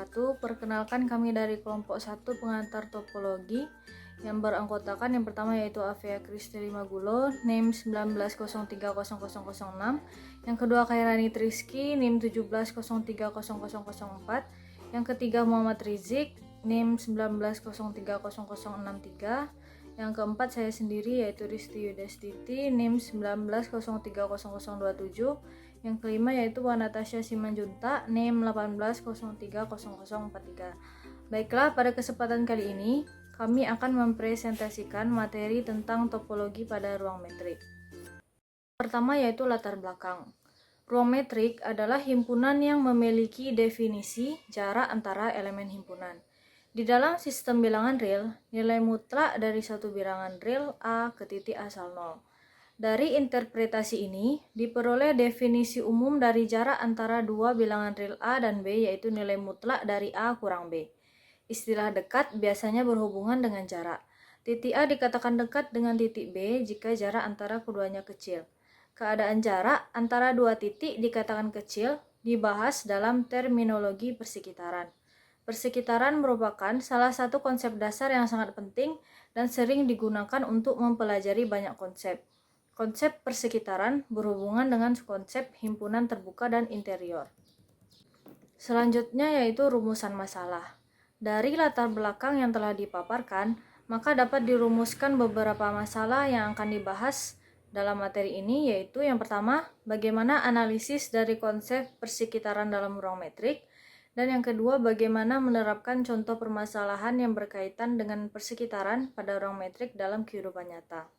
wabarakatuh. Perkenalkan, kami dari kelompok 1 pengantar topologi yang beranggotakan yang pertama yaitu Avia Kristi Limagulo, NIM 19030006, yang kedua Khairani Triski, NIM 17030004, yang ketiga Muhammad Rizik, NIM 19030063, yang keempat saya sendiri yaitu Risti Yudastiti, NIM 19030027, yang kelima yaitu Natasha Simanjunta, NIM 18030043. Baiklah, pada kesempatan kali ini kami akan mempresentasikan materi tentang topologi pada ruang metrik. Pertama yaitu latar belakang. Ruang metrik adalah himpunan yang memiliki definisi jarak antara elemen himpunan. Di dalam sistem bilangan real, nilai mutlak dari satu bilangan real A ke titik asal 0. Dari interpretasi ini, diperoleh definisi umum dari jarak antara dua bilangan real A dan B, yaitu nilai mutlak dari A kurang B. Istilah dekat biasanya berhubungan dengan jarak. Titik A dikatakan dekat dengan titik B jika jarak antara keduanya kecil. Keadaan jarak antara dua titik dikatakan kecil dibahas dalam terminologi persekitaran. Persekitaran merupakan salah satu konsep dasar yang sangat penting dan sering digunakan untuk mempelajari banyak konsep. Konsep persekitaran berhubungan dengan konsep himpunan terbuka dan interior. Selanjutnya yaitu rumusan masalah. Dari latar belakang yang telah dipaparkan, maka dapat dirumuskan beberapa masalah yang akan dibahas dalam materi ini, yaitu yang pertama, bagaimana analisis dari konsep persekitaran dalam ruang metrik, dan yang kedua, bagaimana menerapkan contoh permasalahan yang berkaitan dengan persekitaran pada ruang metrik dalam kehidupan nyata.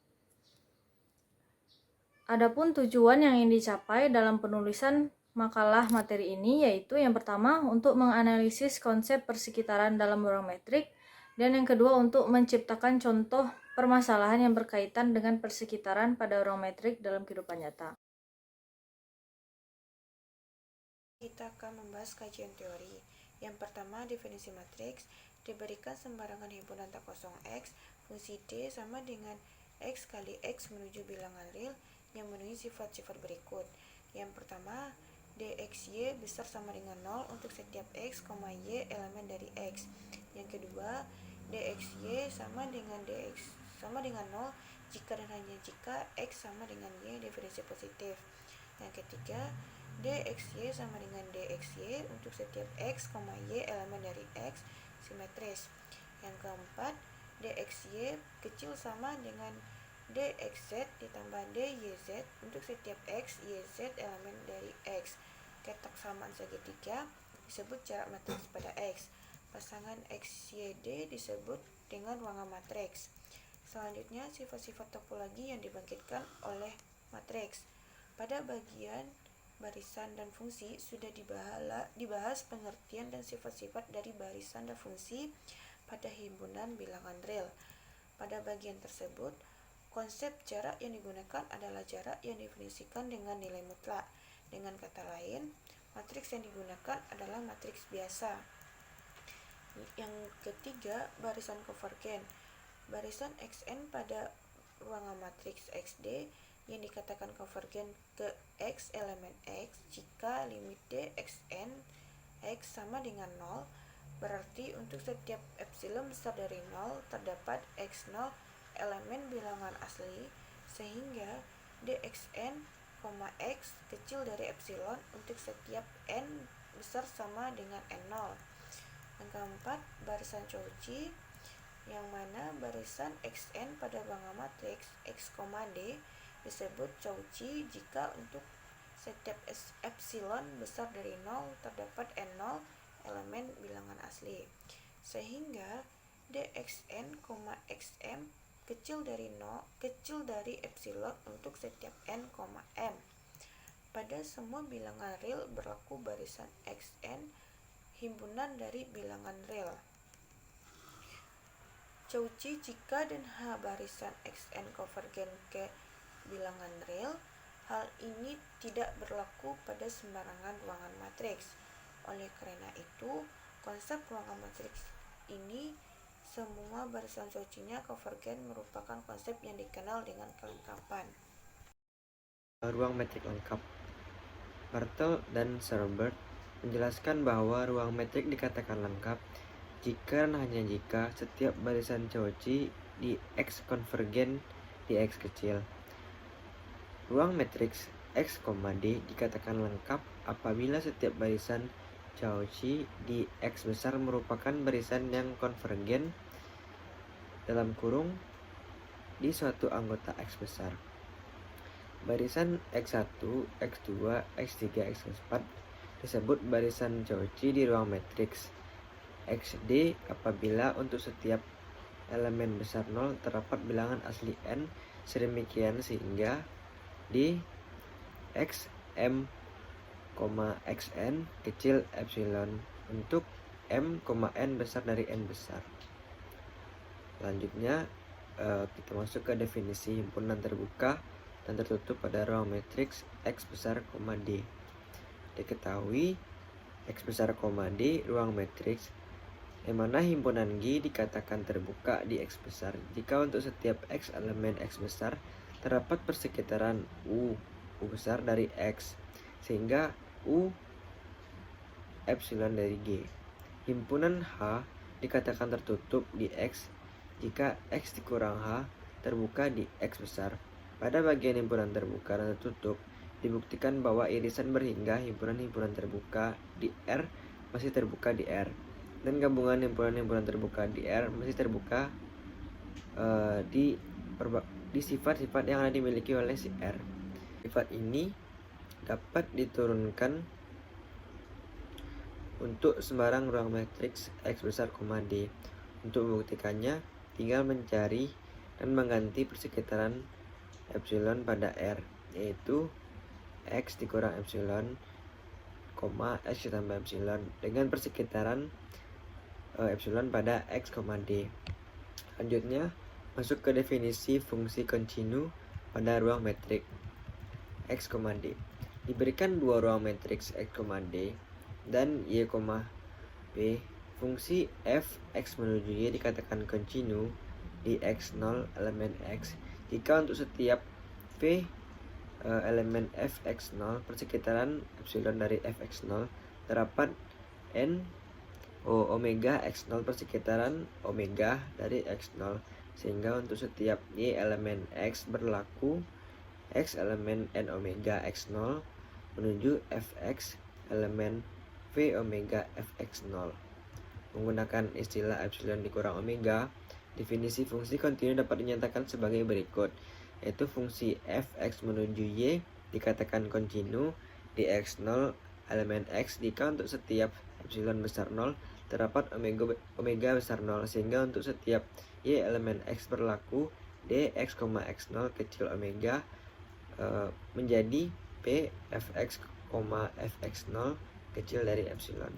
Adapun tujuan yang ingin dicapai dalam penulisan makalah materi ini yaitu yang pertama untuk menganalisis konsep persekitaran dalam ruang metrik, dan yang kedua untuk menciptakan contoh permasalahan yang berkaitan dengan persekitaran pada ruang metrik dalam kehidupan nyata. Kita akan membahas kajian teori. Yang pertama, definisi matriks. Diberikan sembarangan himpunan tak kosong X, fungsi D sama dengan X kali X menuju bilangan real yang memenuhi sifat-sifat berikut. Yang pertama, dxy besar sama dengan 0 untuk setiap x, y elemen dari x. Yang kedua, dxy sama dengan 0 jika dan hanya jika x sama dengan y definisi positif. Yang ketiga, dxy sama dengan dxy untuk setiap x, y elemen dari x simetris. Yang keempat, dxy kecil sama dengan dxz ditambah dyz untuk setiap x, yz elemen dari x. Ketak samaan segitiga disebut jarak matriks pada x. Pasangan xyd disebut dengan ruangan matriks. Selanjutnya, sifat-sifat topologi yang dibangkitkan oleh matriks. Pada bagian barisan dan fungsi sudah dibahas pengertian dan sifat-sifat dari barisan dan fungsi pada himpunan bilangan real. Pada bagian tersebut, konsep jarak yang digunakan adalah jarak yang didefinisikan dengan nilai mutlak. Dengan kata lain, matriks yang digunakan adalah matriks biasa. Yang ketiga, barisan konvergen. Barisan Xn pada ruangan matriks XD yang dikatakan konvergen ke X elemen X jika limit D Xn X sama dengan 0, berarti untuk setiap epsilon besar dari 0 terdapat X0 elemen bilangan asli, sehingga dxn, x kecil dari epsilon untuk setiap n besar sama dengan n0. Yang keempat, barisan Cauchy, yang mana barisan xn pada ruangan matriks x, d disebut Cauchy jika untuk setiap epsilon besar dari 0 terdapat n0 elemen bilangan asli, sehingga dxn, xm kecil dari epsilon untuk setiap n, m. Pada semua bilangan real berlaku barisan xn himpunan dari bilangan real. Cauchy jika dan H barisan xn konvergen ke bilangan real. Hal ini tidak berlaku pada sembarangan ruangan matriks. Oleh karena itu, konsep ruangan matriks ini semua barisan Cauchy-nya konvergen merupakan konsep yang dikenal dengan kelengkapan. Ruang metrik lengkap. Bartle dan Serbert menjelaskan bahwa ruang metrik dikatakan lengkap jika dan hanya jika setiap barisan Cauchy di X konvergen di X kecil. Ruang matriks X, D dikatakan lengkap apabila setiap barisan Cauchy di X besar merupakan barisan yang konvergen dalam kurung di suatu anggota X besar. Barisan X1, X2, X3, X4 disebut barisan Cauchy di ruang matriks XD apabila untuk setiap elemen besar 0 terdapat bilangan asli n sedemikian sehingga di X m, xn kecil epsilon untuk m, n besar dari n besar. Selanjutnya kita masuk ke definisi himpunan terbuka dan tertutup pada ruang matriks X besar, D. Diketahui X besar, D ruang matriks yang mana himpunan G dikatakan terbuka di X besar jika untuk setiap X elemen X besar terdapat persekitaran U besar dari X sehingga U epsilon dari G. Himpunan H dikatakan tertutup di X jika X dikurang H terbuka di X besar. Pada bagian himpunan terbuka dan tertutup dibuktikan bahwa irisan berhingga himpunan-himpunan terbuka di R masih terbuka di R. Dan gabungan himpunan-himpunan terbuka di R masih terbuka di sifat-sifat yang dimiliki oleh si R. Sifat ini dapat diturunkan untuk sembarang ruang matriks X besar, D. Untuk membuktikannya, tinggal mencari dan mengganti persekitaran epsilon pada R, yaitu X dikurang epsilon, X ditambah epsilon dengan persekitaran epsilon pada X, D. Selanjutnya, masuk ke definisi fungsi kontinu pada ruang metrik X, D. Diberikan dua ruang matriks X, D dan Y, P, fungsi f X menuju Y dikatakan kontinu di X0 elemen X jika untuk setiap P elemen fx0 persekitaran epsilon dari fx0 terdapat n omega x0 persekitaran omega dari x0 sehingga untuk setiap y elemen x berlaku x elemen n omega x0 menuju fx elemen v omega fx0. Menggunakan istilah epsilon dikurang omega, definisi fungsi kontinu dapat dinyatakan sebagai berikut, yaitu fungsi fx menuju y dikatakan kontinu di x0 elemen x jika untuk setiap epsilon besar 0 terdapat omega besar 0 sehingga untuk setiap y elemen x berlaku dx, x0 kecil omega menjadi p fx, fx0 kecil dari epsilon.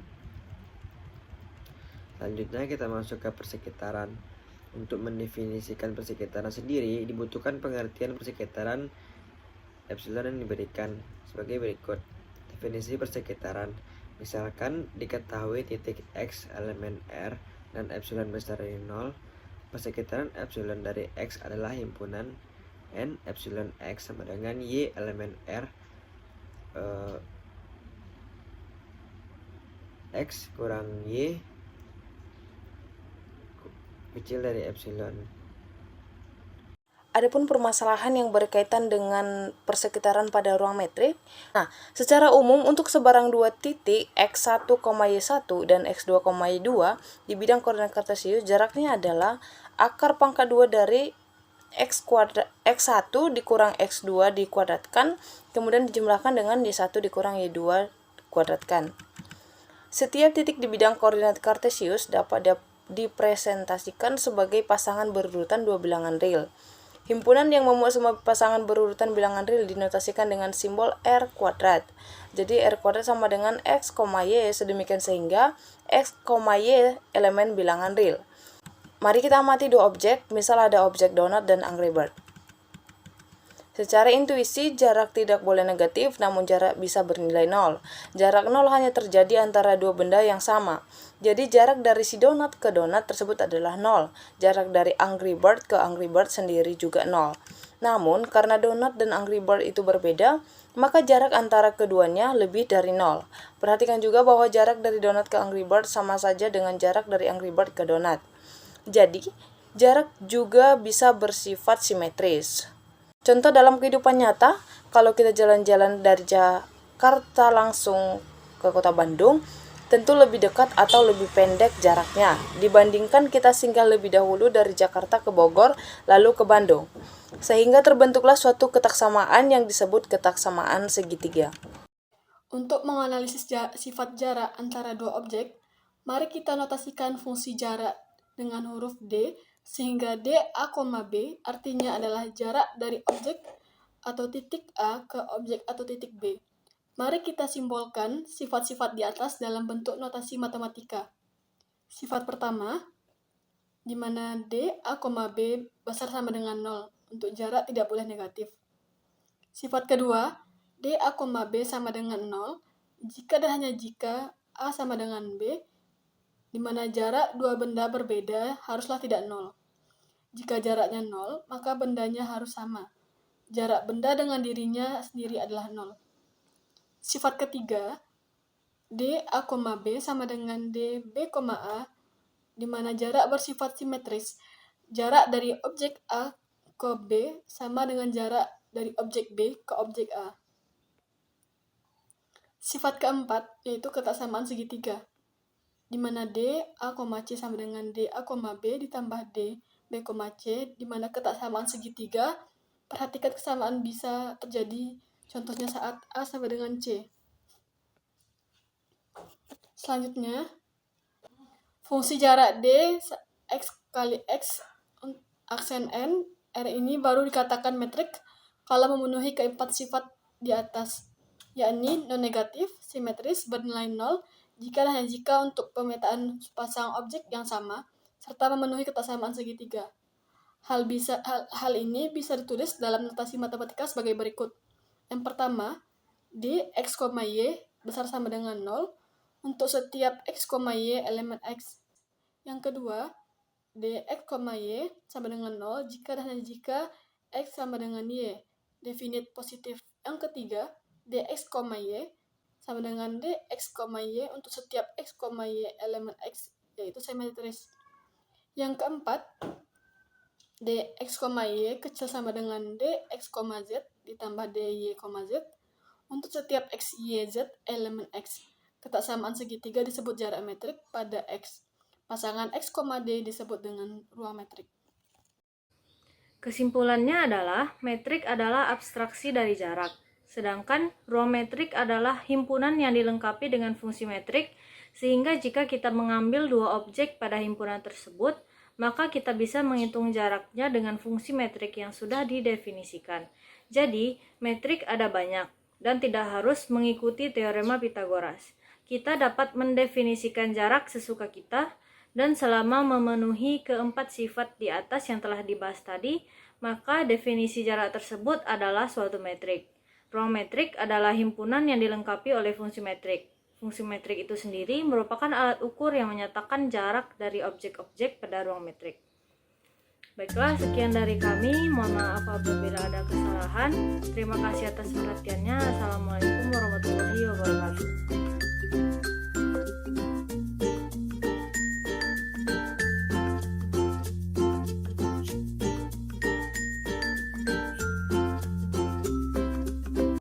Selanjutnya kita masuk ke persekitaran. Untuk mendefinisikan persekitaran sendiri dibutuhkan pengertian persekitaran epsilon yang diberikan sebagai berikut. Definisi persekitaran, misalkan diketahui titik x elemen R dan epsilon besar dari 0, persekitaran epsilon dari x adalah himpunan n epsilon x sama dengan y elemen R x kurang y kecil dari epsilon. Adapun permasalahan yang berkaitan dengan persekitaran pada ruang metrik. Nah, secara umum untuk sebarang dua titik x1, y1 dan x2, y2 di bidang koordinat kartesius jaraknya adalah akar pangkat 2 dari x1 dikurang x2 dikuadratkan kemudian dijumlahkan dengan y1 dikurang y2 dikuadratkan. Setiap titik di bidang koordinat kartesius dapat dipresentasikan sebagai pasangan berurutan dua bilangan real. Himpunan yang memuat semua pasangan berurutan bilangan real dinotasikan dengan simbol R kuadrat. Jadi R kuadrat sama dengan X, Y sedemikian sehingga X, Y elemen bilangan real. Mari kita amati dua objek, misal ada objek donat dan Angry Bird. Secara intuisi, jarak tidak boleh negatif, namun jarak bisa bernilai 0. Jarak 0 hanya terjadi antara dua benda yang sama. Jadi jarak dari si donat ke donat tersebut adalah 0. Jarak dari Angry Bird ke Angry Bird sendiri juga 0. Namun, karena donat dan Angry Bird itu berbeda, maka jarak antara keduanya lebih dari 0. Perhatikan juga bahwa jarak dari donat ke Angry Bird sama saja dengan jarak dari Angry Bird ke donat. Jadi, jarak juga bisa bersifat simetris. Contoh dalam kehidupan nyata, kalau kita jalan-jalan dari Jakarta langsung ke kota Bandung, tentu lebih dekat atau lebih pendek jaraknya dibandingkan kita singgah lebih dahulu dari Jakarta ke Bogor lalu ke Bandung. Sehingga terbentuklah suatu ketaksamaan yang disebut ketaksamaan segitiga. Untuk menganalisis sifat jarak antara dua objek, mari kita notasikan fungsi jarak dengan huruf D, sehingga dA, B artinya adalah jarak dari objek atau titik A ke objek atau titik B. Mari kita simbolkan sifat-sifat di atas dalam bentuk notasi matematika. Sifat pertama, di mana dA, B besar sama dengan 0, untuk jarak tidak boleh negatif. Sifat kedua, dA, B sama dengan 0, jika dan hanya jika A sama dengan B, di mana jarak dua benda berbeda haruslah tidak 0. Jika jaraknya 0, maka bendanya harus sama. Jarak benda dengan dirinya sendiri adalah 0. Sifat ketiga, dA, B sama dengan dB, A, di mana jarak bersifat simetris. Jarak dari objek A ke B sama dengan jarak dari objek B ke objek A. Sifat keempat, yaitu ketaksamaan segitiga, di mana dA, C sama dengan dA, B ditambah dB, C, di mana ketaksamaan segitiga, perhatikan kesamaan bisa terjadi contohnya saat A sama dengan C. Selanjutnya, fungsi jarak D, X kali X, aksen N, R ini baru dikatakan metrik kalau memenuhi keempat sifat di atas, yakni non-negatif, simetris, bernilai 0, jika dan hanya jika untuk pemetaan sepasang objek yang sama, serta memenuhi ketaksamaan segitiga. Hal ini bisa ditulis dalam notasi matematika sebagai berikut. Yang pertama, dx, y besar sama dengan 0 untuk setiap x, y elemen x. Yang kedua, dx, y sama dengan 0 jika dan hanya jika x sama dengan y, definite positif. Yang ketiga, dx, y sama dengan dx, y untuk setiap x, y elemen x, yaitu simetris. Yang keempat, dx, y kecil sama dengan dx, z ditambah dy, z untuk setiap x, y, z elemen x. Ketaksamaan segitiga disebut jarak metrik pada x. Pasangan x, d disebut dengan ruang metrik. Kesimpulannya adalah metrik adalah abstraksi dari jarak, sedangkan ruang metrik adalah himpunan yang dilengkapi dengan fungsi metrik, sehingga jika kita mengambil dua objek pada himpunan tersebut, maka kita bisa menghitung jaraknya dengan fungsi metrik yang sudah didefinisikan. Jadi, metrik ada banyak dan tidak harus mengikuti teorema Pythagoras. Kita dapat mendefinisikan jarak sesuka kita, dan selama memenuhi keempat sifat di atas yang telah dibahas tadi, maka definisi jarak tersebut adalah suatu metrik. Ruang metrik adalah himpunan yang dilengkapi oleh fungsi metrik. Fungsi metrik itu sendiri merupakan alat ukur yang menyatakan jarak dari objek-objek pada ruang metrik. Baiklah, sekian dari kami. Mohon maaf apabila ada kesalahan. Terima kasih atas perhatiannya. Assalamualaikum warahmatullahi wabarakatuh.